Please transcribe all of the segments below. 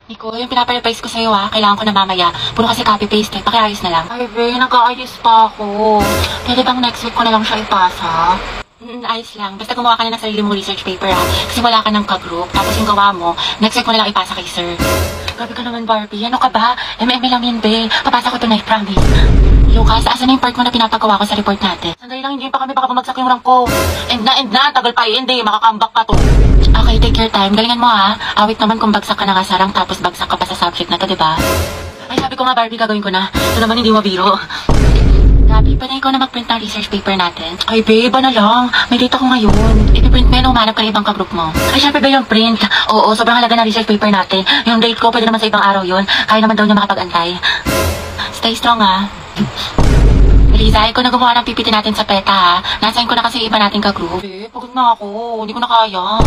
Nico, yung pinapareplies ko sa'yo kailangan ko na mamaya. Puro kasi copy-paste pakiayos na lang. Ay, be, nag-aayos pa ako. Pwede bang next week ko na lang siya ipasa? Ayos lang. Basta gumawa ka na ng sarili mong research paper kasi wala ka ng ka-group. Tapos yung gawa mo, next week mo na lang ipasa kay sir. Grabe ka naman, Barbie. Ano ka ba? MM lang yun, be. Papasa ko tonight, promise. Lucas, asan na yung part mo na pinapagawa ko sa report natin? Sandali lang, hindi pa kami baka bumagsak yung rank ko. End na. Tagal pa hindi. Makakambak pa to. Okay, take your time. Galingan mo Awit naman kung bagsak ka na sa rank tapos bagsak ka pa sa subject na to, diba? Ay, sabi ko nga, Barbie, gagawin ko na. Ito naman hindi mabiro. Grabe, pwede ikaw na mag-print ng research paper natin. Ay, babe, ano lang. May date ako ngayon. I-print mo yun, umanap ka na ibang ka-group mo. Ay, syempre ba yung print? Oo, sobrang halaga ng research paper natin. Yung date ko, pwede naman sa ibang araw yun. Kaya naman daw niya makapag-antay. Stay strong, Liza, ikaw na gumawa ng PPT natin sa PETA, Nasayin ko na kasi iba natin ka-group. Eh, pagod na ako. Hindi ko na kaya.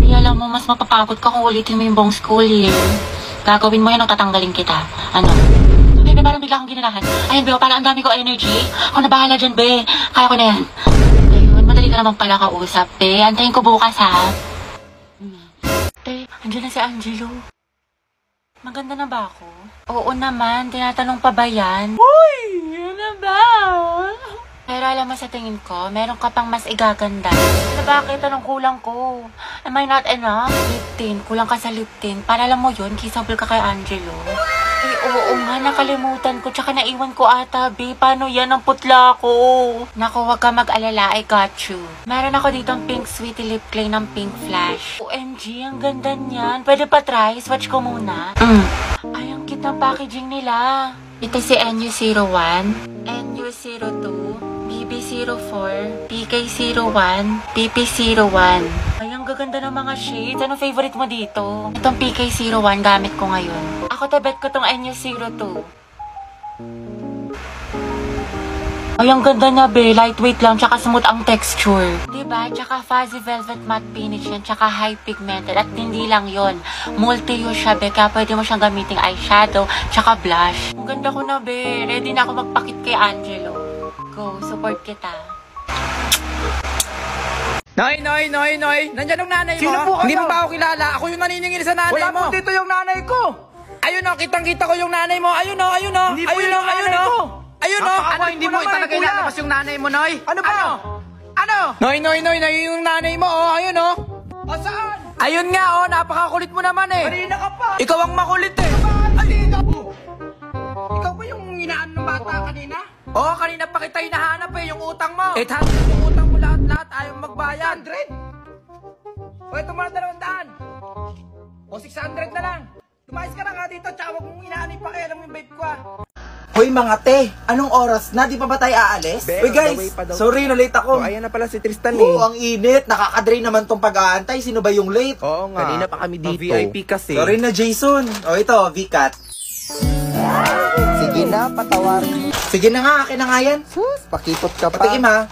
Ay, alam mo, mas mapapagod ka kung ulitin mo yung buong school year. Gagawin mo yan o tatanggalin kita. Ano? Bebe, parang bigla akong ginanahan. Ayun, Beo, parang ang dami ko energy. Ako na bahala dyan, Be. Kaya ko na yan. Ayun, madali ka naman pala kausap, Be. Antayin ko bukas, Te, andyan na si Angelo. Maganda na ba ako? Oo naman, tinatanong pa ba yan? Uy! Yun na ba? Pero alam mo sa tingin ko, meron ka pang mas igaganda. Ano bakit? Anong kulang ko? Am I not enough? Lip tint. Kulang ka sa lip tint. Para alam mo yun, kissable ka kay Angelo. Eh, oo nga, nakalimutan ko. Tsaka naiwan ko ata, B. Paano yan? Ang putla ko. Naku, wag ka mag-alala. I got you. Meron ako dito ang pink sweetie lip clay ng pink flash. OMG, ang ganda niyan. Pwede pa try? Swatch ko muna. Ay, ang cute ng packaging nila. Ito si NU01, NU02, BB04, PK01, PP01. Ay, ang gaganda ng mga shades. Anong favorite mo dito? Itong PK01 gamit ko ngayon. Ako tabet ko tong NU02. Ay, ang ganda niya, be. Lightweight lang, tsaka smooth ang texture. Diba? Tsaka fuzzy velvet matte finish yan, tsaka high pigmented. At hindi lang yon, multi-use siya, be. Kaya pwede mo siyang gamiting eyeshadow, tsaka blush. Ang ganda ko na, be. Ready na ako magpakit kay Angelo. Go, support kita. Noy! Nandiyan ang nanay mo? Sino po kayo? Hindi mo ba ako kilala? Ako yung naniningil sa nanay Wala mo. po dito yung nanay ko. Ayun kitang-kita ko yung nanay mo. Ayun Hindi po yung nanay ko. Ayun Napaka- ano, hindi mo naman, talaga kuya. ilalabas yung nanay mo, Noy? Ano ba? Ano? Noy, yung nanay mo, ayun O saan? Ayun nga, napakakulit mo naman Kanina ka pa. Ikaw ang makulit Alina po. Ikaw ba yung inaan ng bata kanina? Kanina pa kita hinahanap yung utang mo. 800 yung utang mo lahat, ayaw magbayad. 100? O ito mo na 200. O 600 na lang. Tumayos ka na nga dito, tsaka huwag mong inaan yung pakialam yung babe ko Hoy mga te, anong oras na? Di pa ba tayo aalis? Be, Uy guys, on the way pa daw. sorry na late ako. ayan na pala si Tristan Oo, ang init. Nakakadrain naman tong pag-aantay. Sino ba yung late? Oo nga. Kanina pa kami dito. VIP kasi. Sorry na Jason. O ito, VCAT. Sige na, patawarin. Sige na nga, akin na nga yan. Sus, pakipot ka pa. Patikim ha.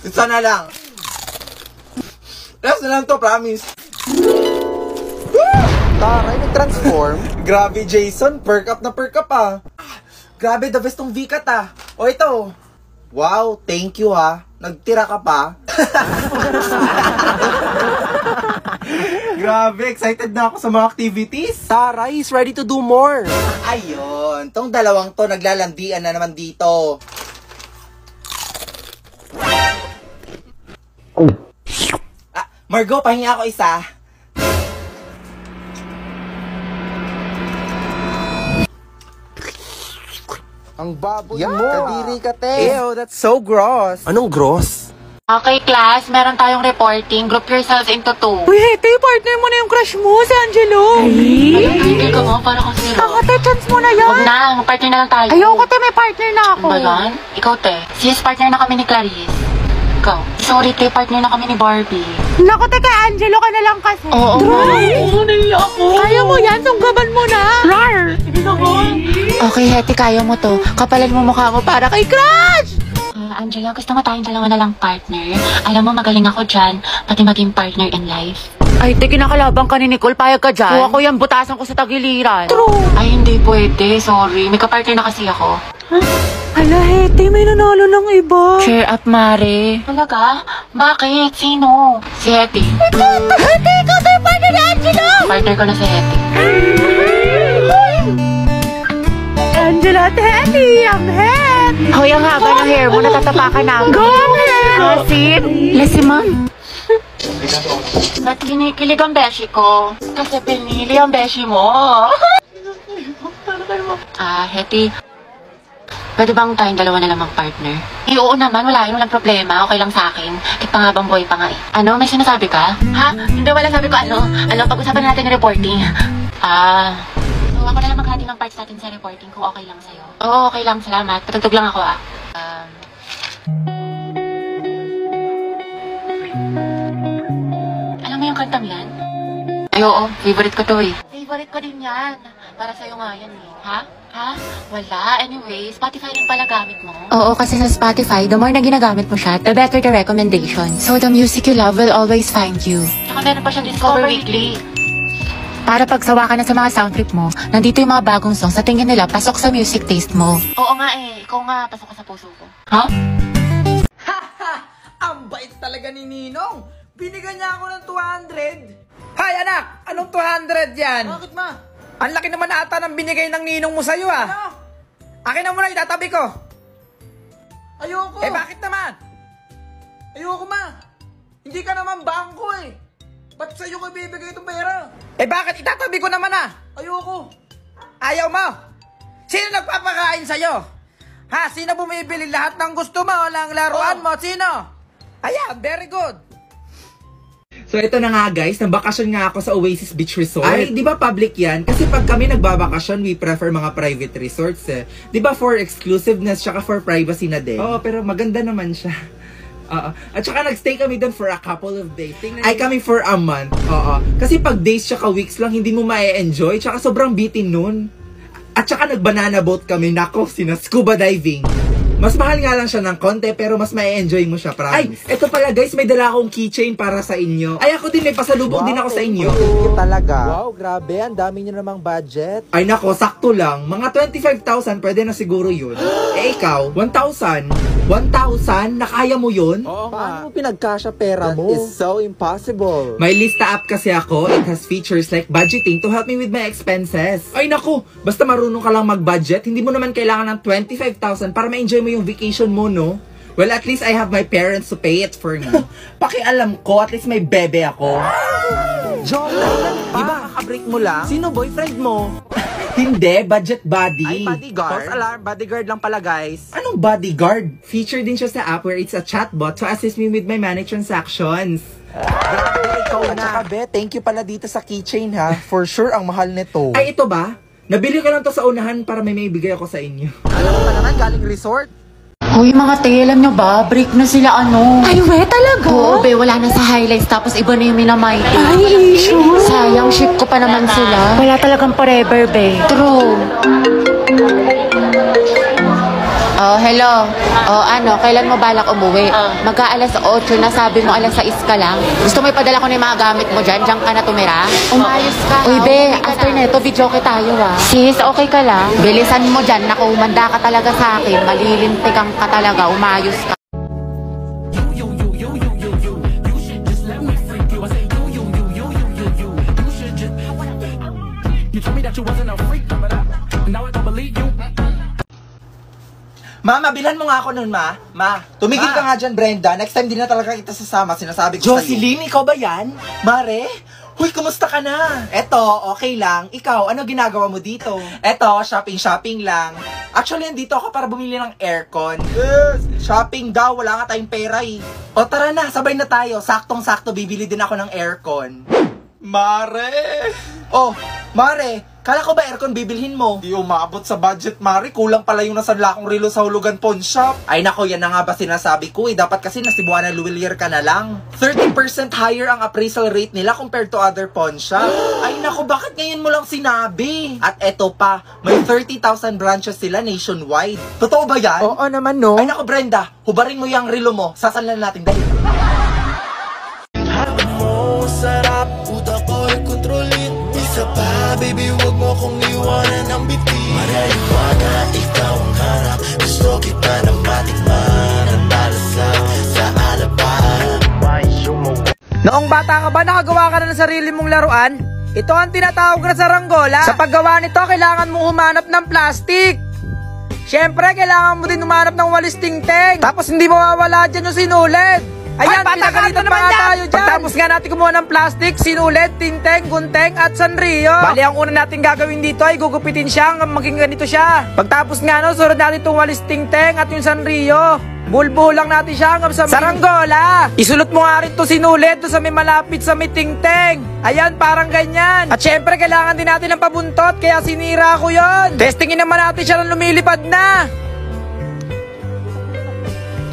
Isa na lang. Last na lang to, promise. Taray, nag-transform. Grabe Jason, perk up Grabe, the best tong VCAT O ito. Wow, thank you Nagtira ka pa. Grabe, excited na ako sa mga activities. Taray is ready to do more. Ayun, tong dalawang to naglalandian na naman dito. Margo, pahingi ako isa. Ang baboy mo. Kadiri ka, te. Ew, that's so gross. Anong gross? Okay, class. Meron tayong reporting. Group yourselves into 2. Uy, Hete, partner mo na yung crush mo, si Angelo. Ayun, tigil ka mo. Para kang zero. Te, chance mo na yan. Huwag na. Mag-partner na lang tayo. Ayoko, te, may partner na ako. Ba yan? Ikaw, te. Sis, partner na kami ni Clarice. Ikaw. Sorry, te. Partner na kami ni Barbie. Naku, te, kay Angelo ka na lang kasi. Oo. Oo, naiya ako. Kaya mo yan, sunggaban mo na. Rar! Okay, Hetty, kaya mo to. Kapalan mo mukha mo para kay Crush! Angela, gusto mo tayong dalawa na lang partner? Alam mo, magaling ako dyan, pati maging partner in life. Ay, te, kinakalabang ka ni Nicole, payag ka dyan. Kuha ko yan, butasan ko sa tagiliran. True. Ay, hindi pwede. Sorry. May kapartner na kasi ako. Hala, Hete, may nanalo ng iba. Cheer up, Mare. Talaga? Bakit? Sino? Si Hetty. Hete, ikaw tayo partner ni Angelo! Partner ko na si Hetty. Angela Teddy, ang head! Hoy, ang haba ng hair mo, natatapakan na. Go ahead! Masin? Lesiman? Ba't kinikilig ang beshi ko? Kasi pinili ang beshi mo. Hetty. Pwede bang tayong dalawa na lang mag-partner? Eh, oo naman, walang problema. Okay lang sa akin. Kahit pangabang boy pa nga eh. Ano, may sinasabi ka? Ha? Hindi, wala sabi ko ano. Pag-usapan natin yung reporting. So ako na lang maghati ng parts natin sa reporting kung okay lang sa'yo. Oo, okay lang. Salamat. Patugtog lang ako Alam mo yung kantang yan? Ay, oo. Favorite ko to eh. Favorite ko din yan. Para sa'yo nga yan eh. Ha? Wala. Anyway, Spotify rin pala gamit mo. Oo, kasi sa Spotify, the more na ginagamit mo siya, the better the recommendations. So the music you love will always find you. Tsaka meron pa siyang Discover Weekly. Para pagsawa ka na sa mga sound trip mo, nandito yung mga bagong songs sa tingin nila pasok sa music taste mo. Oo nga eh. Ikaw nga, pasok ka sa puso ko. Ha? Ang bait talaga ni Ninong. Binigyan niya ako ng 200. Hay anak, anong 200 yan? Bakit ma? Ang laki naman ata ng binigay ng ninong mo sa'yo Ano? Akin na muna, itatabi ko. Ayoko. Eh bakit naman? Ayoko ma. Hindi ka naman bangko eh. Ba't sa'yo ko ibibigay itong pera? Eh bakit itatabi ko naman Ayoko. Ayaw mo? Sino nagpapakain sa'yo? Ha? Sino bumibili lahat ng gusto mo? Walang laruan mo? Sino? Ayan, very good. So ito na nga guys, nabakasyon nga ako sa Oasis Beach Resort. Ay, di ba public yan? Kasi pag kami nagbabakasyon, we prefer mga private resorts eh. Di ba for exclusiveness, tsaka for privacy na din? Oo, pero maganda naman siya. At saka nagstay kami doon for a couple of days. Ay kami for a month. Kasi pag days tsaka weeks lang, hindi mo ma-enjoy. Tsaka sobrang bitin nun. At saka nag-banana boat kami. Nako, scuba diving. Mas mahal nga lang siya ng konti, pero mas ma-enjoy mo siya, promise. Ay, eto pala guys, may dala akong keychain para sa inyo. Ay, ako din, may pasalubong din ako sa inyo. Talaga? Wow, grabe. Ang dami nyo namang budget. Ay nako, sakto lang. Mga 25,000, pwede na siguro yun. Eh ikaw, 1,000? 1,000? Nakaya mo yun? Oo nga. Paano mo pinagkasya pera mo? That is so impossible. May lista app kasi ako. It has features like budgeting to help me with my expenses. Ay naku, basta marunong ka lang mag-budget, hindi mo naman kailangan ng 25,000 para ma-enjoy mo yung vacation mo, no? Well, at least I have my parents to pay it for me. Pakialam ko, at least may bebe ako. Joke, Di ba kakabreak mo lang? Sino boyfriend mo? Hindi, budget buddy. Ay, bodyguard. False alarm, bodyguard lang pala guys. Anong bodyguard? Feature din siya sa app where it's a chatbot to assist me with my money transactions. Grabe, ikaw na. At saka, be, thank you pala dito sa keychain ha. For sure, ang mahal nito. Ay, ito ba? Nabili ko lang to sa unahan para may maibigay ako sa inyo. Alam mo pa naman, galing resort. Hoy, mga te, alam nyo ba? Break na sila Ay, we, talaga? Oo, be, wala na sa highlights, tapos iba na yung minamay. Ay, sure. Sayang, ship ko pa naman sila. Wala talagang forever, be. True. Oh, hello. Oh, kailan mo balak umuwi? Mag-aalas 8 na, sabi mo alas 6 ka lang. Gusto mo ipadala ko na yung mga gamit mo dyan? Diyan ka na tumira? Umayos ka. Uy, be, after neto, video ko tayo Sis, okay ka lang? Bilisan mo dyan. Naku, umanda ka talaga sa akin. Malilintikan ka talaga. Umayos ka. Ma, mabilan mo nga ako nun, ma. Ma, tumigil ka nga dyan, Brenda. Next time, di na talaga kita sasama. Sinasabi ko Jocelyn, ikaw ba yan? Mare? Huy, kumusta ka na? Eto, okay lang. Ikaw, ano ginagawa mo dito? Eto, shopping lang. Actually, nandito ako para bumili ng aircon. Yes! Shopping daw, wala nga tayong pera eh. O tara na, sabay na tayo. Saktong-sakto, bibili din ako ng aircon. Mare! Oh, Mare, kala ko ba aircon bibilhin mo? Di umabot sa budget, Mare. Kulang pala yung nasanla kong relo sa hulugan pawn shop. Ay nako, yan na nga ba sinasabi ko eh. Dapat kasi nasibuan na Luwilier ka na lang. 30% higher ang appraisal rate nila compared to other pawn shop. Ay nako, bakit ngayon mo lang sinabi? At eto pa, may 30,000 branches sila nationwide. Totoo ba yan? Oo naman, no? Ay nako, Brenda, hubarin mo yung relo mo. Sasanlan natin dahil. Sarap, utak ko'y kontrolin. Isa pa, baby, wag mo kong iwanan ng biti. Maraliwana, ikaw ang harap. Gusto kita na matikman at malasaw sa alapan. Noong bata ka ba, nakagawa ka na ng sarili mong laruan? Ito ang tinatawag na saranggola. Sa paggawa nito, kailangan mo humanap ng plastic. Siyempre, kailangan mo din humanap ng walis tingteng. Tapos hindi mawawala dyan yung sinulid. Ayan, pinagalitan pa nga tayo dyan. Pagtapos nga natin kumuha ng plastic, sinulid, tingteng, gunteng, at sanrio. Bali, ang una natin gagawin dito ay gugupitin siya hanggang maging ganito siya. Pagtapos nga sunod natin itong walis tingteng at yung sanrio. Bulbuho lang natin siya hanggang sa saranggola. Isulot mo nga rin ito sinulid to sa may malapit sa may tingteng. Ayan, parang ganyan. At syempre, kailangan din natin ng pabuntot, kaya sinira ko yon. Testingin naman natin siya ng lumilipad na.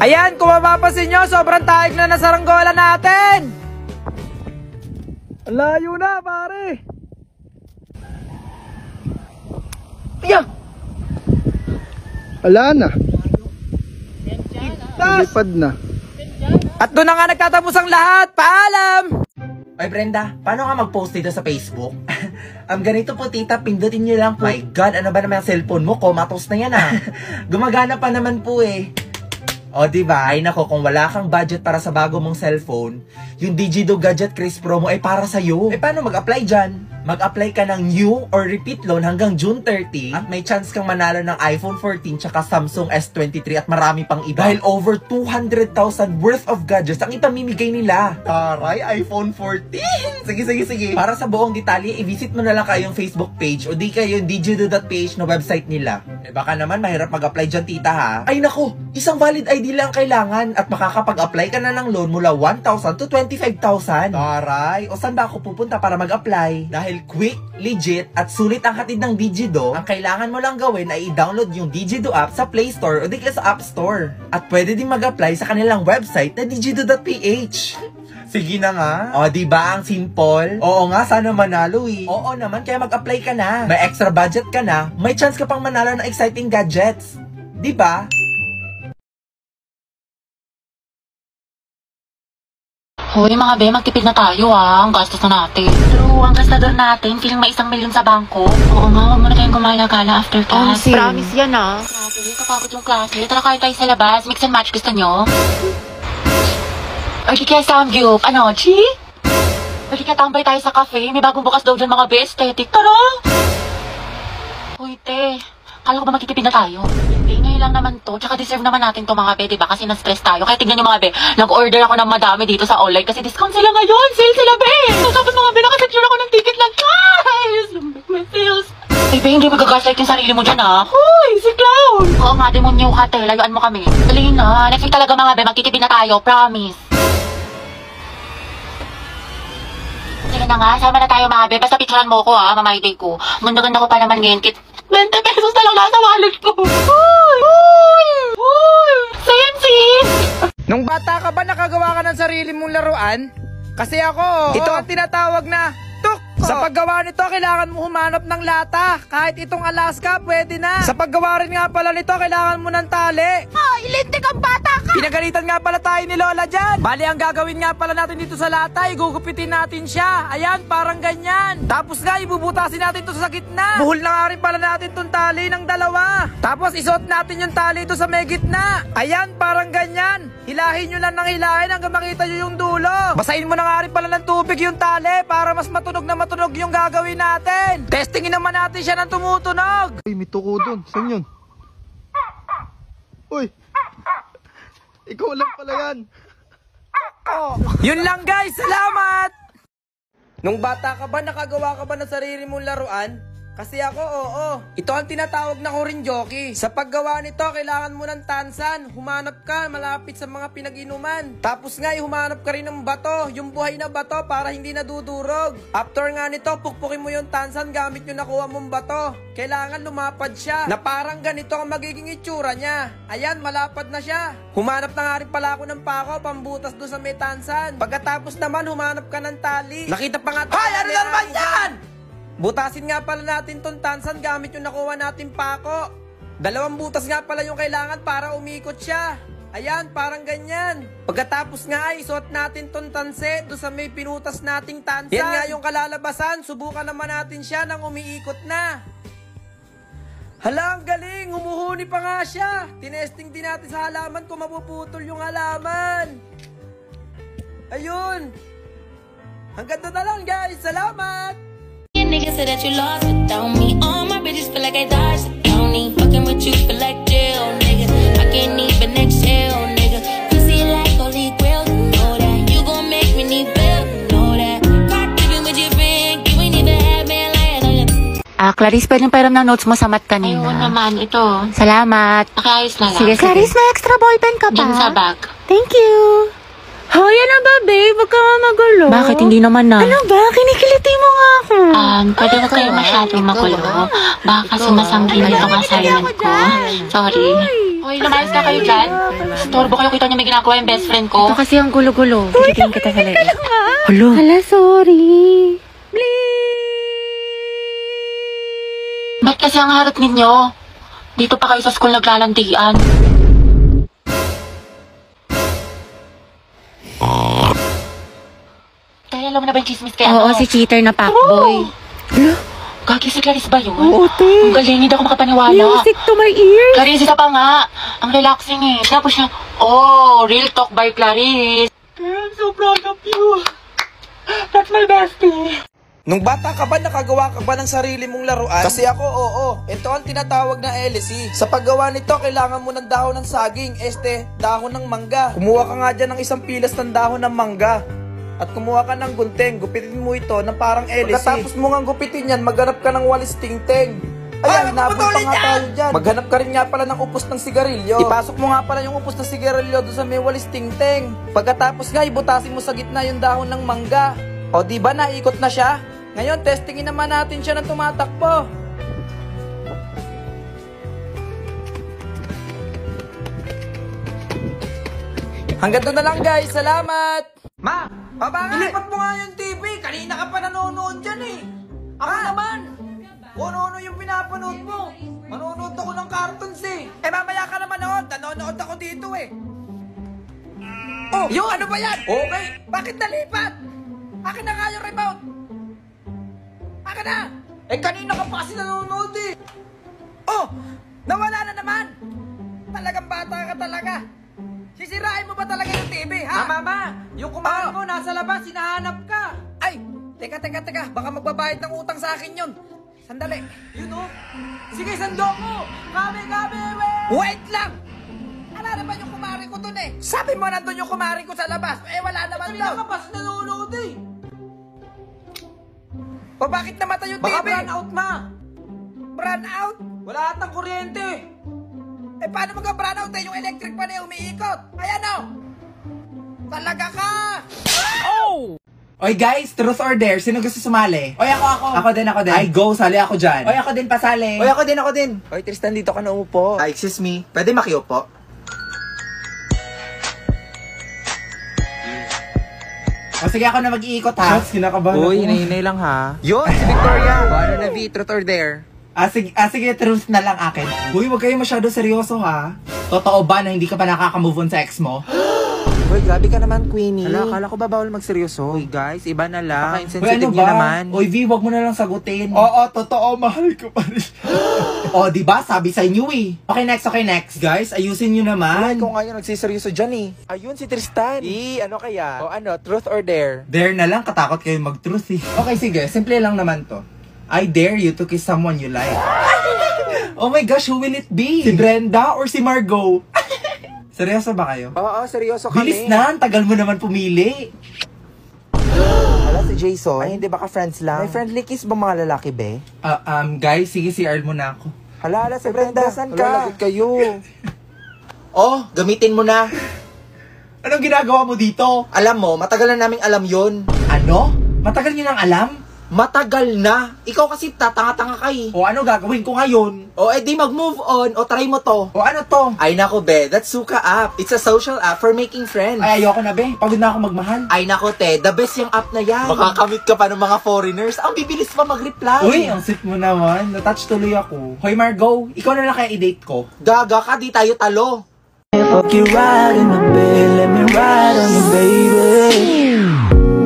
Ayan, kung mapapansin nyo, sobrang taig na saranggola natin. Layo na, pare. Ayan. Wala na. Lipad na. At doon na nga nagtatapos ang lahat. Paalam! Oy Brenda, paano nga mag-post dito sa Facebook? Ganito po tita, pindutin nyo lang po. My God, ano ba naman ang cellphone mo? Comatose na yan Gumagana pa naman po O diba? Ay nako, kung wala kang budget para sa bago mong cellphone, yung Digido Gadget Craze Promo ay para sa'yo. Paano mag-apply dyan? Mag-apply ka ng new or repeat loan hanggang June 30 at may chance kang manalo ng iPhone 14 tsaka Samsung S23 at marami pang iba. Dahil over 200,000 worth of gadgets ang ipamimigay nila. Taray, iPhone 14! Sige. Para sa buong detalye, i-visit mo na lang kayong Facebook page o di kayo yung digido.ph na website nila. Baka naman mahirap mag-apply dyan tita ha. Ay nako, isang valid ID lang kailangan at makakapag-apply ka na ng loan mula 1,000 to 25,000. Taray, o saan ba ako pupunta para mag-apply? Dahil quick, legit, at sulit ang hatid ng Digido, ang kailangan mo lang gawin ay i-download yung Digido app sa Play Store o di kaya sa App Store. At pwede din mag-apply sa kanilang website na digido.ph. Sige na nga. O, diba ang simple? Oo nga, sana manalo Oo naman, kaya mag-apply ka na. May extra budget ka na, may chance ka pang manalo ng exciting gadgets. Diba? Hoy mga be, magtipid na tayo ang gastos na natin. True, ang gastador natin, feeling may 1 million sa bangko. Oo nga, huwag muna tayong gumala-gala after class. Promise yan Grabe, kapagod yung klase. Tara kain tayo sa labas, mix and match, gusto nyo? Or di kaya Samgyup, ano, Chi? Or di kaya tambay tayo sa cafe, may bagong bukas daw dyan mga be, aesthetic. Tara! Hoy te, kala ko ba magtitipid na tayo? Hindi, ngayon lang naman to. Tsaka deserve naman natin to mga be, diba? Kasi na-stress tayo. Kaya tignan nyo mga be, nag-order ako ng madami dito sa online kasi discount sila ngayon. Sale sila be! So, tapos mga be, nakasecure ako ng ticket lang. Guys! May sales! Ay be, hindi magagaslight yung sarili mo dyan Hoy, si Clown! Oo nga, demonyo ka te. Layuan mo kami. Dali na. Next week talaga mga be, magtitipid na tayo. Promise. Sige na nga, sama na tayo mga be. Basta picturean mo ko mamayday ko. Ganda-ganda ko pa naman ngayon. 20 pesos na lang nasa wallet ko. Hoy! Sensi! Nung bata ka ba nakagawa ka ng sarili mong laruan? Kasi ako, ito ang tinatawag na tuk. Sa paggawa nito, kailangan mo humanap ng lata. Kahit itong Alaska, pwede na. Sa paggawa rin nga pala nito, kailangan mo ng tali. Ilintik ang bata ka! Pinagalitan nga pala tayo ni Lola dyan. Bali, ang gagawin nga pala natin dito sa lata, igugupitin natin siya. Ayan, parang ganyan. Tapos nga, ibubutasin natin to sa gitna. Buhol na nga rin pala natin tong tali ng dalawa. Tapos, isuot natin yung tali ito sa may gitna. Ayan, parang ganyan. Hilahin nyo lang ng hilahin hanggang makita nyo yung dulo. Basahin mo na nga rin pala ng tubig yung tali para mas matunog na matunog yung gagawin natin. Testingin naman natin siya ng tumutunog. Uy, may tuko dun. Saan yun? Uy! Ikaw lang pala yan. Yun lang guys, salamat! Nung bata ka ba, nakagawa ka ba ng sarili mong laruan? Kasi ako, oo. Ito ang tinatawag na korinjoki. Sa paggawa nito, kailangan mo ng tansan. Humanap ka malapit sa mga pinag-inuman. Tapos nga, humanap ka rin ng bato. Yung buhay na bato para hindi nadudurog. After nga nito, pukpukin mo yung tansan gamit yung nakuha mong bato. Kailangan lumapad siya. Na parang ganito ang magiging itsura niya. Ayan, malapad na siya. Humanap na nga rin pala ako ng pako, pambutas doon sa may tansan. Pagkatapos naman, humanap ka ng tali. Nakita pa nga tayo. Hay, ano naman yan? Butasin nga pala natin tong tansan gamit yung nakuha natin pako. 2 butas nga pala yung kailangan para umikot siya. Ayan, parang ganyan. Pagkatapos nga ay isuot natin tong tanse doon sa may pinutas nating tansan. Yan nga yung kalalabasan. Subukan naman natin siya nang umiikot na. Hala, ang galing. Humuhuni pa nga siya. Tinesting din natin sa halaman kung mapuputol yung halaman. Ayun. Hanggang doon na lang guys. Salamat! You said that you lost without me. All my bitches feel like I dodged the county. Fucking with you feel like jail, nigga. I can't even exhale, nigga. Pussy like holy grail, you know that. You gon' make me need bail, you know that. Caught living with your friend, you ain't even have me lying on you. Clarice, pwedeng pairam ng notes mo sa mat kanina. Ayun naman, ito. Salamat. Pakiayos na lang. Sige, Clarice, may extra ballpen ka ba? Diyan sa bag. Thank you. Hoy, ano ba, babe? Huwag ka nga magulo. Bakit hindi naman na? Ano ba? Kinikiliti mo nga ako. Pwede ba kayo masyadong magulo? Baka sumasangkin itong assignment ko. Sorry. Hoy, lumayas ka kayo dyan. Storbo kayo, kita niyo may ginagawa yung best friend ko. Ito kasi ang gulo-gulo. Kikitiin kita sa leeg. Hala, sorry. Ba't kasi ang harap ninyo? Dito pa kayo sa school naglalantian. Kaya alam mo na ba yung chismis kaya Oo, si cheater na fuckboy. Gagi si Clarice ba yun? Oo, te. Ang galing, hindi ako makapaniwala. Music to my ears. Clarice, isa pa nga. Ang relaxing eh. Tapos siya, real talk by Clarice. I'm so proud of you. That's my bestie. Nung bata ka ba, nakagawa ka ba ng sarili mong laruan? Kasi ako, oo. Ito ang tinatawag na LSE. Sa paggawa nito, kailangan mo ng dahon ng saging, dahon ng mangga. Kumuha ka nga dyan ng isang pilas ng dahon ng mangga. At kumuha ka ng gunting, gupitin mo ito ng parang LSE. Pagkatapos mo nga gupitin yan, maghanap ka ng walis tingting. Ayan, hinabol pa nga tayo dyan. Maghanap ka rin nga pala ng upos ng sigarilyo. Ipasok mo nga pala yung upos ng sigarilyo doon sa may walis tingting. Pagkatapos nga, ibutasin mo sa gitna yung dahon ng mangga. O diba, naikot na siya? Ngayon, testingin naman natin siya ng tumatakbo. Hanggang doon na lang, guys. Salamat! Ma! Bakit? Ilipat mo nga yung TV. Kanina ka pa nanonood dyan eh. Ako naman. Kung ano-ano yung pinapanood mo. Manonood ako ng cartoons eh. Mamaya ka naman noon. Nanonood ako dito eh. Oh, yun! Ano ba yan? Okay. Bakit nalipat? Akin na nga yung remote. Akin na! Kanina ka pa kasi nanonood eh. Oh! Nawala na naman! Talagang bata ka talaga. Sisirain mo ba talaga yung TV, ha? Mama! Yung kumain mo, nasa labas, hinahanap ka. Ay! Teka. Baka magbabayad ng utang sa akin yun. Sandali. Yun oh. Sige, sando ko! Kami, wait lang! Wala naman yung kumari ko dun eh. Sabi mo nandun yung kumari ko sa labas. Wala naman daw. Kanina ka pa nanonood eh. O bakit namatay yung TV? Baka brownout out, ma. Brownout? Wala atang kuryente. Paano magka-brownout eh? Yung electric pa na umiikot. Ayan o. Talaga ka. Oh! Oy guys, truth or dare? Sino gusto sumali? Oy, ako. Ako din. Ay, go, sali ako dyan. Oy, ako din pasali. Oy, ako din. Oy, Tristan, dito ka na upo. Ay, excuse me. Pwede makiupo? O sige, ako na mag-iikot ha. Shots, kinakabahan ako. Uy, hinahinay lang ha. Yun, si Victoria. Ano na, V? Truth or dare? Sige, truth na lang akin. Uy, wag kayo masyado seryoso ha. Totoo ba na hindi ka pa nakaka-move on sa ex mo? Uy, grabe ka naman, Queenie. Akala ko ba bawal magseryoso? Uy, guys, iba na lang. Insensitive niyo naman. Uy, V, wag mo na lang sagutin. Oo, totoo, mahal ko pa rin. O, diba? Sabi sa inyo eh. Okay, next. Guys, ayusin nyo naman. Ay, kung ngayon nagsiseryoso dyan eh. Ayun, si Tristan. Ano kaya? O ano, truth or dare? Dare na lang, katakot kayo mag-truth eh. Okay, sige, simple lang naman to. I dare you to kiss someone you like. Oh my gosh, who will it be? Si Brenda or si Margot? Seryoso ba kayo? Oo, seryoso kami. Bilis na, tagal mo naman pumili. Wala si Jason. Ay, hindi baka friends lang. May friendly kiss ba mga lalaki, be? Guys, sige, CR muna ako. Hala, si Brenda, saan ka? Lagot kayo. Oh, gamitin mo na. Anong ginagawa mo dito? Alam mo, matagal na naming alam yun. Ano? Matagal niyo nang alam? Matagal na. Ikaw kasi tatanga-tanga ka eh. O ano gagawin ko ngayon? O edi mag-move on. O try mo to. O ano to? Ay nako be, that's Suka app. It's a social app for making friends. Ay ayoko na be, pagod na ako magmahal. Ay nako te, the best yung app na yan. Makakamit ka pa ng mga foreigners. Ang bibilis pa mag-reply. Uy, ang sweet mo naman. Natouch tuloy ako. Hoy Margot, ikaw na lang kaya i-date ko. Gaga ka, di tayo talo. Fuck you right in my bed, let me ride on you, baby.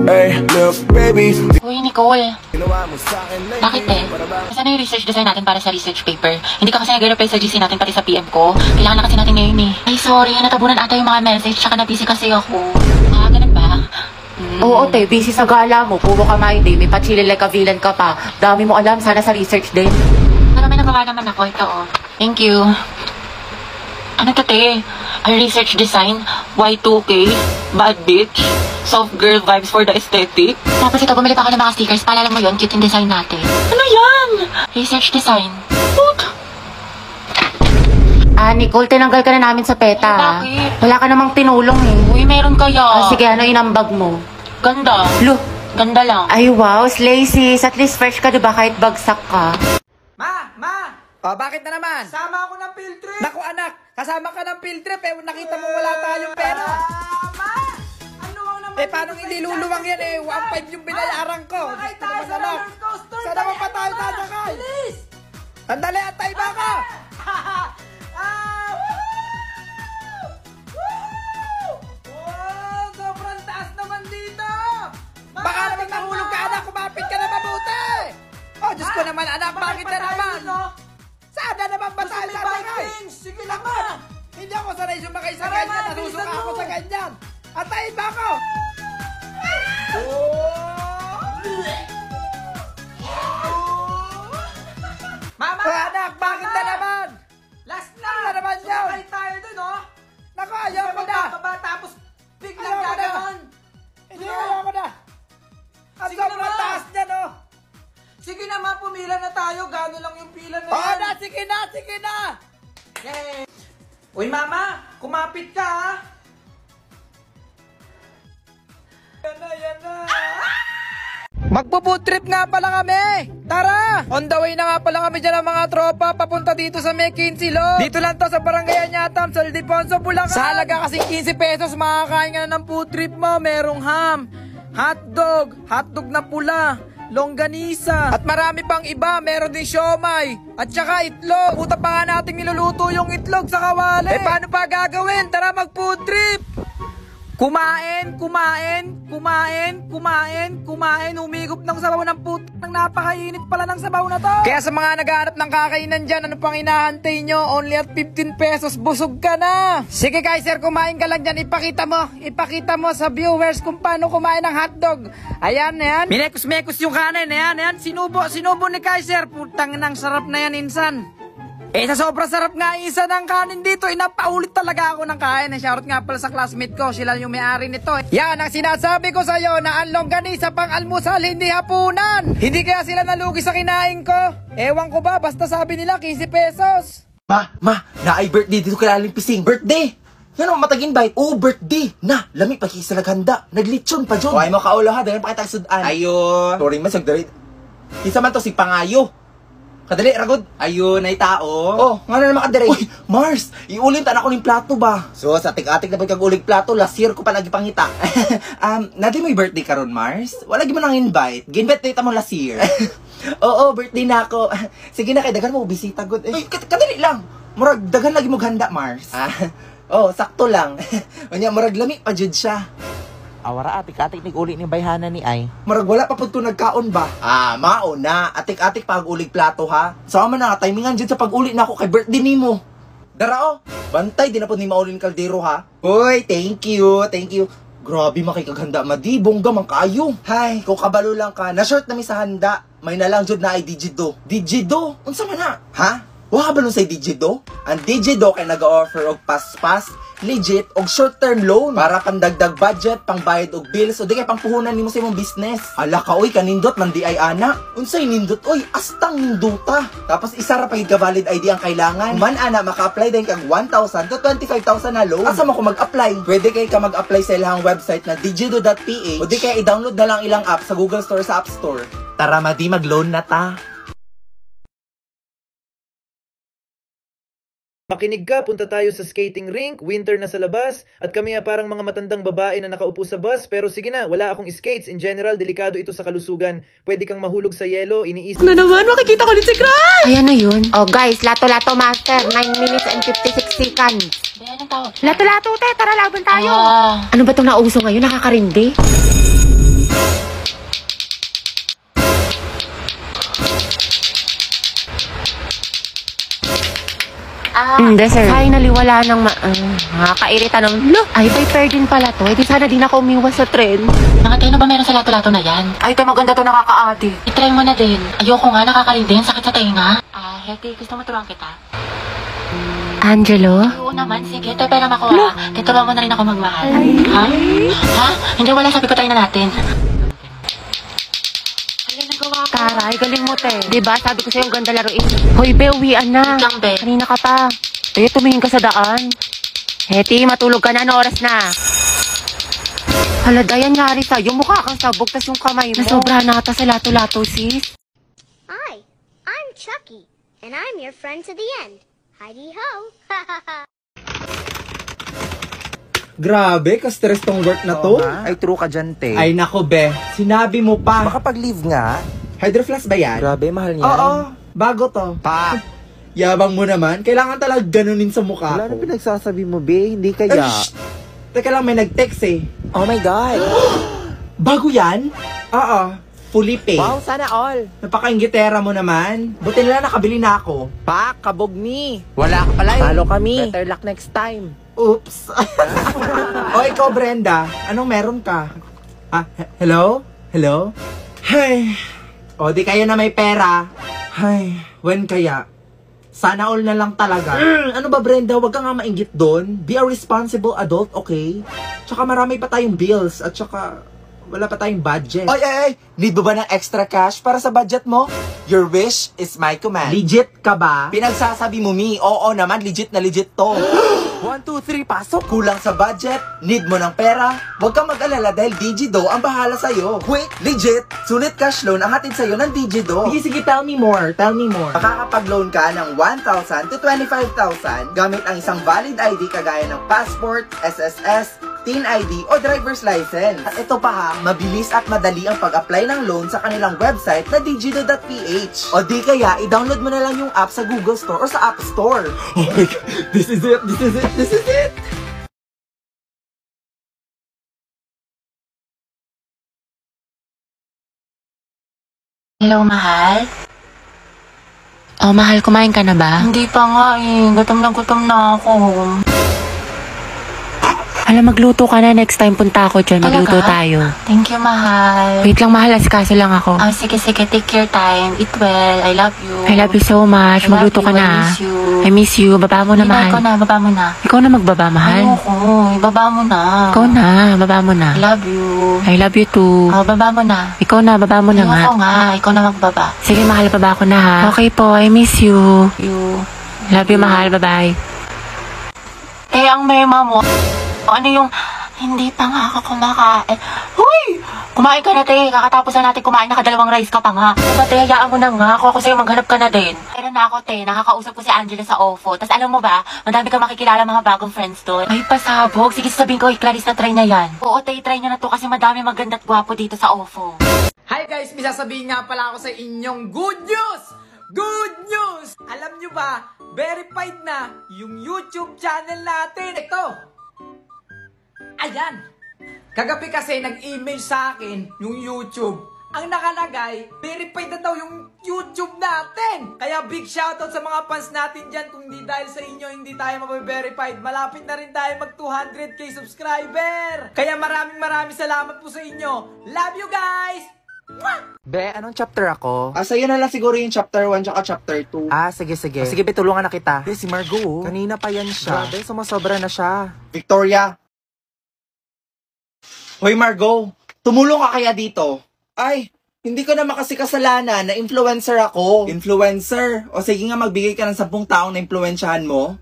Hey, look, baby. Uy, Nicole. Bakit Kasi na yung research design natin para sa research paper. Hindi ka kasi nag-reply sa GC natin pati sa PM ko. Kailangan na kasi natin ngayon eh. Ay, sorry. Natabunan ata yung mga message. Tsaka na busy kasi ako. Ganun ba? Oo, te, busy sa gala mo. Puro ka day. May pa-chili like a villain ka pa. Dami mo alam, sana sa research din. Pero may nagawa naman ako. Ito, oh. Thank you. Ano to, te? A research design, Y2K, bad bitch, soft girl vibes for the aesthetic. Tapos ito, bumili pa ako ng mga stickers. Paalala mo yun, cute yung design natin. Ano yan? Research design. What? Nicole, tinanggal ka na namin sa PETA. Bakit? Wala ka namang tinulong eh. Uy, meron kaya. Sige, ano inambag mo? Ganda. Look. Ganda lang. Ay, wow, slay sis. At least fresh ka, diba? Kahit bagsak ka. Ma! Oh, bakit na naman? Sama ako ng field trip! Naku anak, kasama ka ng field trip eh. Nakita mo wala tayong pera. Ma! Ano ang naman? Eh, paano hindi luluwang yan eh? 1.5 yung binayaran ko. Sakay tayo sa Anak, roller coaster! Saan naman pa tayo sasakay? Bilis! Sandali, atay ba ka? Wow! Sobrang taas naman dito! Baka naman mahulog ka anak, kumapit ka na mabuti! Oh, Diyos ko naman anak, bakit na naman? Sana naman ba tayo sasakay? Sige lang, ma! Hindi ako sanay sumakay sa Tara, ganyan, ma, nasusuka bilisan ako mo. sa ganyan. Atayin ba ako? Mama! Oh, anak, bakit na naman? Last na! Ano naman yun? Sumakay tayo dun, oh! Naku, ayaw ko na! Bababa, tapos biglang Ayaw ko na. gaganon! Hindi, ayaw ko na! Ang Sige sobrang naman. taas niya, no? Sige naman, pumila na tayo. Gano'n lang yung pila na Oo yan. na, sige na, sige na! Yay! Uy, mama! Kumapit ka, ha? Yan na! Magpo-food trip nga pala kami! Tara! On the way na nga pala kami dyan ng mga tropa papunta dito sa May 15 Lo. Dito lang to sa Barangay Anyatam, sa Ildefonso, Bulacan. Sa halaga kasing 15 pesos, makakain ka na ng food trip mo. Merong ham, hotdog na pula, longganisa, at marami pang iba. Meron din siomay, at saka itlog. Puta pa nga natin niluluto yung itlog sa kawali. Eh paano pa gagawin? Tara mag-food trip! Kumain, humigop ng sabaw ng putang napakainit pala ng sabaw na to. Kaya sa mga naghahanap ng kakainan dyan, ano pang hinahantay nyo? Only at 15 pesos, busog ka na. Sige guys, sir, kumain ka lang dyan. Ipakita mo sa viewers kung paano kumain ng hotdog. Ayan. Minekos-mekos yung kanin, ayan. Sinubo ni Kaiser. Putang nang sarap na yan, insan. Eh, sa sobrang sarap nga isa ng kanin dito, inapaulit talaga ako ng kain. Shoutout nga pala sa classmate ko, sila yung may-ari nito. Yan ang sinasabi ko sa'yo na ang longganisa pang almusal, hindi hapunan. Hindi kaya sila nalugi sa kinain ko? Ewan ko ba, basta sabi nila 15 pesos. Ma, naay birthday dito kay Aling Pising. Birthday! Yan ang mataging bite. Oh, birthday! Na, lami pa kisa naghanda. Naglitsyon pa dyan. Huwag mo kaulo ha, dahil pa kita sudan. Ayun. Turing man, sagdarit. Isa man to si Pangayo. Kadali, ragod. Ayun, ay tao. Oh, nga na naman kadali. Uy, Mars, iulin ta na ko ng plato ba? So, sa atik-atik na pagkag-ulig plato, last year ko pa lagi pangita. Nadi mo yung birthday karon Mars? Wala mo nang invite. Ginvite mo last year. Oo, birthday na ako. Sige na, kay dagan mo, bisita good. Uy, kadali lang. Murag, dagan lagi mo ganda, Mars. Oh, sakto lang. Unya, murag lami pa jud siya. Awara atik-atik ni uli ni bayhana ni ay. Murag wala pa pud to nagkaon ba? Mao na. Atik-atik pag-ulig plato ha. Sama na nga timingan jud sa pag-uli nako kay birthday nimo. Darao, bantay din na pud ni maulin kaldero ha. Hoy, thank you. Grabe makikaghanda madi, bongga man kaayo. Hay, kung kabalo lang ka, na short na mi sa handa. May nalang jud na ay Digido. Digido? Unsa man na? Ha? Wa ba nun say Digido? Ang Digido kay nag-offer og pass, legit og short-term loan para pandagdag budget, pangbayad og bills o di kay pangpuhunan nimo sa imong business. Ala ka oy, kanindot man di ay ana. Unsay nindot oy, astang ninduta. Tapos isa ra pa gid ka valid ID ang kailangan. Man ana maka-apply din kag 1,000 to 25,000 na loan. Asa mo ko mag-apply? Pwede kay ka mag-apply sa ilang website na digido.ph o di kay i-download na lang ilang app sa Google Store sa App Store. Tara madi mag-loan na ta. Makinig ka, punta tayo sa skating rink, winter na sa labas, at kami nga parang mga matandang babae na nakaupo sa bus, pero sige na, wala akong skates. In general, delikado ito sa kalusugan. Pwede kang mahulog sa yelo, iniisip... Na naman, makikita ko ulit si Cry! Ay, ano yun? Oh, guys, lato-lato master, 9 minutes and 56 seconds. Anong tawag? Lato-lato, te, tara laban tayo. Ano ba itong nauso ngayon? Nakakarindi? Dessert. Finally, wala nang nakakairita ng, look, ay, by fair din pala to. Eh, di sana din ako umiwas sa trend. Nakatay na ba meron sa lato-lato na yan? Ay, ito maganda to, nakakaati. I-try mo na din. Ayoko nga, nakakarin sakit sa tenga. Hetty, gusto mo turuan kita? Angelo? Oo naman, sige. Ito pera makuha. Tuturuan mo na rin ako magmahal. Ha? Ha? Hindi, wala. Sabi ko tayo na natin. Taray, galing mo, te. Diba, sabi ko sa'yo, ang ganda laruin. Hoy, be, uwian na. Wait lang, be. Kanina ka pa. Eh, tumingin ka sa daan. Hetty, matulog ka na. Ano oras na? Hala, Dayan, yari sa'yo. Mukha kang sabog, tas yung kamay mo. Nasobra na ata sa lato-lato, sis. Hi, I'm Chucky, and I'm your friend to the end. Heidi-ho! Grabe, ka-stress tong work na to. Ay, true ka dyan, te. Ay, nako, be. Sinabi mo pa. Makapag-leave nga. Hydroflask ba yan? Grabe, mahal niya. Oo, bago to. Pa. Yabang mo naman. Kailangan talaga ganunin sa mukha Wala ko. na pinagsasabi mo, be. Hindi kaya. Shh! Teka lang, may nag-text eh. Oh my God. Bago yan? Oo. Fully paid. Wow, sana all. Napaka-inggitera mo naman. Buti nila nakabili na ako. Pa, kabog ni. Wala ka pala eh. Talo kami. Better luck next time. Oops. O ikaw, Brenda. Anong meron ka? Hello? Hello? Hay. O di kayo na may pera. Hay. When kaya? Sana all na lang talaga. Ano ba, Brenda? Huwag ka nga mainggit doon. Be a responsible adult, okay? Tsaka marami pa tayong bills. At tsaka wala pa tayong budget. Ay. Need mo ba ng extra cash para sa budget mo? Your wish is my command. Legit ka ba? Pinagsasabi mo, Mi. Oo naman, legit na legit to. 1, 2, 3, pasok. Kulang sa budget, need mo ng pera. Huwag kang mag-alala dahil Digido ang bahala sa'yo. Quick, legit, sunit cash loan ang hatid sa'yo ng Digido. Sige, tell me more. Tell me more. Makakapag-loan ka ng 1,000 to 25,000 gamit ang isang valid ID kagaya ng passport, SSS, Teen ID o driver's license. At ito pa ha, mabilis at madali ang pag-apply ng loan sa kanilang website na digido.ph. O di kaya, i-download mo na lang yung app sa Google Store o sa App Store. Oh my God. This is it. This is it. This is it. Hello, mahal? Oh, mahal, kumain ka na ba? Hindi pa nga eh. Gutom na ako. Alam, magluto ka na. Next time punta ako dyan. Talaga? Magluto tayo. Thank you, mahal. Wait lang, mahal. Asikaso lang ako. Sige. Take your time. Eat well. I love you. I love you so much. I love Magluto you. ka na. I miss you. I miss you. Baba mo na, mahal. Ikaw na. Baba mo na. Ikaw na magbaba, mahal. Ayoko. Ibaba mo na. Ikaw na. Baba mo na. I love you. I love you too. Baba mo na. Ikaw na. Baba mo na nga. Ayoko nga. Ikaw na magbaba. Sige, mahal. Baba ko na ha. Okay po. I miss you. You. Love you, mahal. Bye-bye. Ang mema mo. Ano yung... Hindi pa nga ako kumakain. Huy! Kumain ka na, te. Kakatapos na natin kumain. Nakadalawang rice ka pa nga. Diba, te? Hayaan mo na nga. Ako sa'yo, maghanap ka na din. Pero na ako, te. Nakakausap ko si Angela sa OFO. Tapos alam mo ba, madami ka makikilala mga bagong friends doon. Ay, pasabog. Sige, sabihin ko, Clarice, na try na yan. Oo, te. Try nyo na to kasi madami maganda at gwapo dito sa OFO. Hi guys, may sasabihin nga pala ako sa inyong good news! Good news! Alam nyo ba, verified na yung YouTube channel natin. Ito! Ayan! Kagabi kasi nag-email sa akin yung YouTube. Ang nakalagay, verified na daw yung YouTube natin! Kaya big shoutout sa mga fans natin dyan. Kung hindi dahil sa inyo, hindi tayo mabe-verified. Malapit na rin tayo mag 200k subscriber! Kaya maraming salamat po sa inyo. Love you guys! Be, anong chapter ako? Sa'yo na lang siguro yung chapter 1 tsaka chapter 2. Sige. Sige, be, tulungan na kita. Be, si Margo. Kanina pa yan siya. Grabe, sumasobra na siya. Victoria! Hoy, Margo! Tumulong ka kaya dito? Ay, hindi ko na makasi kasalanan na influencer ako. Influencer? O sige nga, magbigay ka ng 10 taong na influensyahan mo.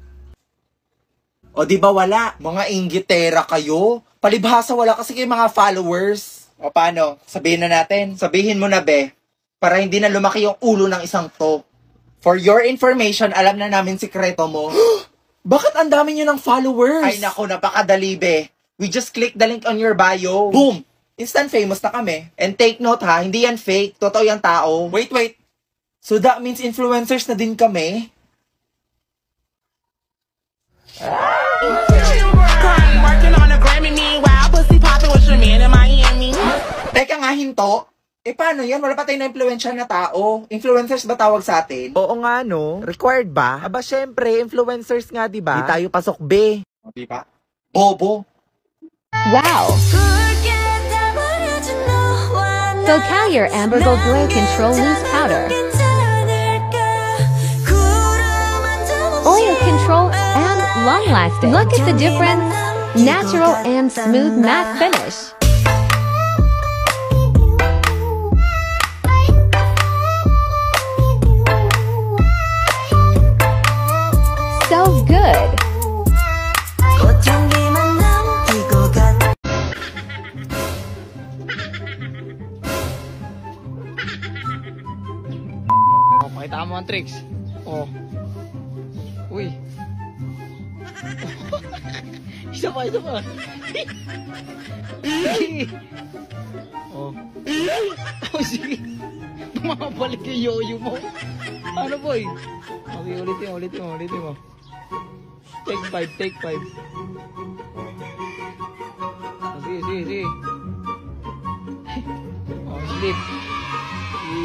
O di ba wala? Mga inggitera kayo. Palibhasa wala kasi kayo mga followers. O paano? Sabihin na natin. Sabihin mo na, be. Para hindi na lumaki yung ulo ng isang to. For your information, alam na namin sikreto mo. Bakit ang dami nyo ng followers? Ay nako, napakadali, be. We just click the link on your bio. Boom! Instant famous na kami. And take note ha, hindi yan fake. Totoo yung tao. Wait. So that means influencers na din kami? Teka nga, hinto. Eh paano yan? Wala pa tayong na-influensya na tao. Influencers ba tawag sa atin? Oo nga, no? Required ba? Aba, syempre, influencers nga, di ba? Di tayo pasok, be. O, di ba? Bobo. Wow! Vocalier Amber Gold Gray Control Loose Powder. Oil control and long lasting. Look at the difference. Natural and smooth matte finish. So good. Oh, pakita mo ang tricks. Oh. Uy. Isa pa. Oh. Oh, sige. Tumabalik yung yoyo mo. Ano, boy? Okay, ulitin mo. Take 5. Oh, sige. Oh, sleep.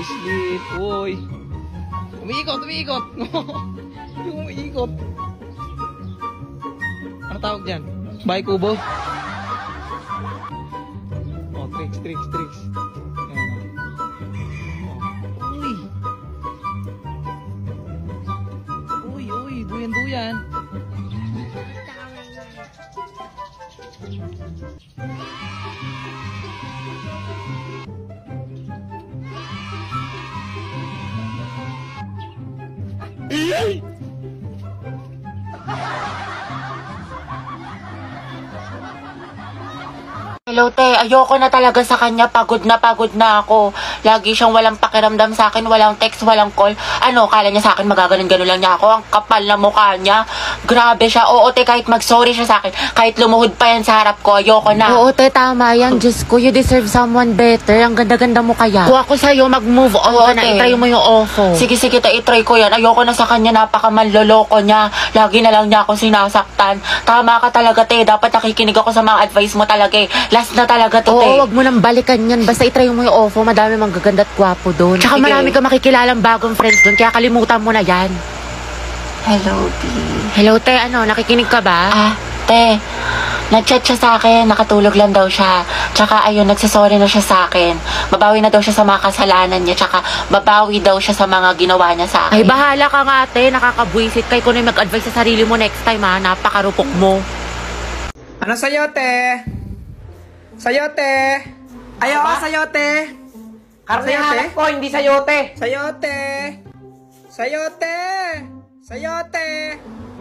Sleep. Uy. Umiikot. Yung umiikot. Ano tawag dyan? Bye, kubo? Oh, tricks. Ayan. Oh. Uy, duyan. Hello, te. Ayoko na talaga sa kanya. Pagod na ako. Lagi siyang walang pakiramdam sa akin. Walang text, walang call. Ano, kala niya sa akin magaganon-ganon lang niya ako. Ang kapal na mukha niya. Grabe siya. Oo, te, kahit mag-sorry siya sa akin. Kahit lumuhod pa yan sa harap ko. Ayoko na. Oo, te, tama yan. Diyos ko, you deserve someone better. Ang ganda-ganda mo kaya. Kung ako sa'yo, mag-move on ka na. Itry mo yung ofo. Sige, te, itry ko yan. Ayoko na sa kanya. Napakamanloloko niya. Lagi na lang niya ako sinasaktan. Tama ka talaga, te. Dapat nakikinig ako sa mga advice mo talaga eh. Last na talaga to, te. Wag mo nang balikan yan. Basta itry mo yung ofo. Madami mang gaganda at gwapo doon. Tsaka marami ka makikilalang bagong friends doon. Kaya kalimutan mo na yan. Hello, B. Hello, te. Ano, nakikinig ka ba? Te. Nag-chat siya sa akin. Nakatulog lang daw siya. Tsaka, ayun, nagsasorry na siya sa akin. Babawi na daw siya sa mga kasalanan niya. Tsaka, babawi daw siya sa mga ginawa niya sa akin. Ay, bahala ka nga, te. Nakakabwisit. Kay ko na mag-advise sa sarili mo next time, ha. Napakarupok mo. Ano sayote? Sayote? Ayaw, sayote? Karne hanap ko, hindi sayote. Sayote?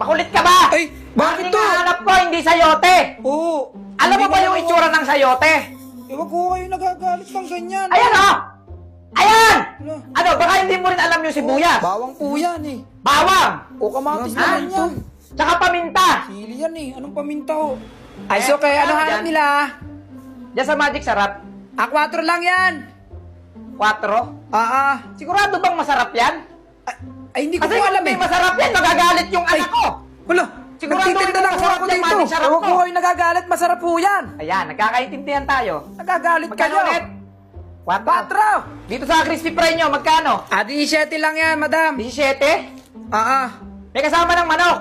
Makulit ka ba? Ay, bakit to? Karne hanap ko, hindi sayote. Oo. Alam mo ba yung itsura ng sayote? Ewan ko kayo nagagalit ng ganyan. Ayan, oh! Ayan! Ano? Baka hindi mo rin alam yung sibuyas. Bawang po yan eh. Bawang! O kamatis naman yan. Tsaka paminta. Sili yan eh. Anong paminta ho? Ay, so kaya ano hanap nila? Diyan sa Magic Sarap. 4 lang yan. 4? Sigurado bang masarap yan? Ay, hindi ko Kasi po alam kung eh. di masarap yan, magagalit yung anak ko. Wala, Sigurado nagtitinda hindi lang masarap ako yung dito. Magic Sarap Ewan ko. ko kayo nagagalit, masarap po yan. Ayan, nagkakaintindihan tayo. Nagagalit Magkano kayo. ulit? 4. Dito sa crispy fry nyo, magkano? 17 lang yan, madam. 17? May kasama ng manok.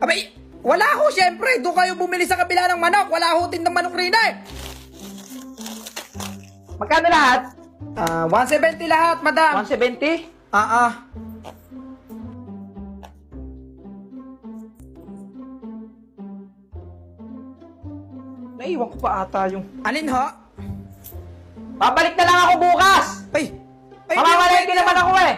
Abay, wala ho, syempre. Doon kayo bumili sa kabila ng manok. Wala ho tindang manok rin eh. Magkano lahat? 170 lahat, madam. 170? Naiwan ko pa ata yung... Alin ho? Babalik na lang ako bukas! Ay, Mamamalengke naman ako eh!